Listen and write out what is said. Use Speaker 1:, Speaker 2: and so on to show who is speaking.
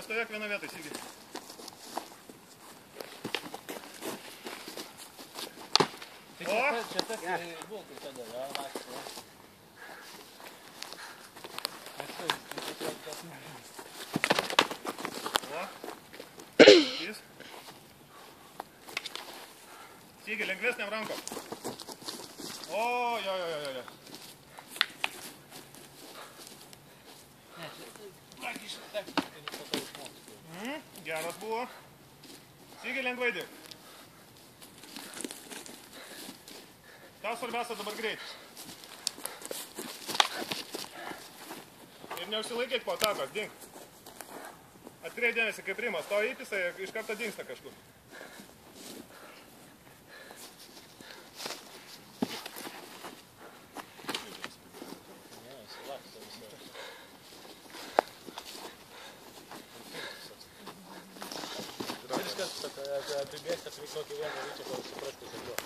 Speaker 1: Stovėk vieną vietą, Sigi.
Speaker 2: Čia tas buvo, kai tada, jo, naktį.
Speaker 1: Sigi, lengvesniam rankom. O, jo.
Speaker 2: Ne, čia praktiškai techniškai po to išmokti.
Speaker 1: Geras buvo. Sigi, lengvai dirb. Tau svarbiausia dabar greitis. Ir neužsilaikėk po atakos, dink. Atkreip dėmesį, kaip rimas, to įpisai iš karto dingsta kažkur.
Speaker 2: Viskas, apibėgti, atvyk kokį vieną ryčią, kol suprasti, kad buvo.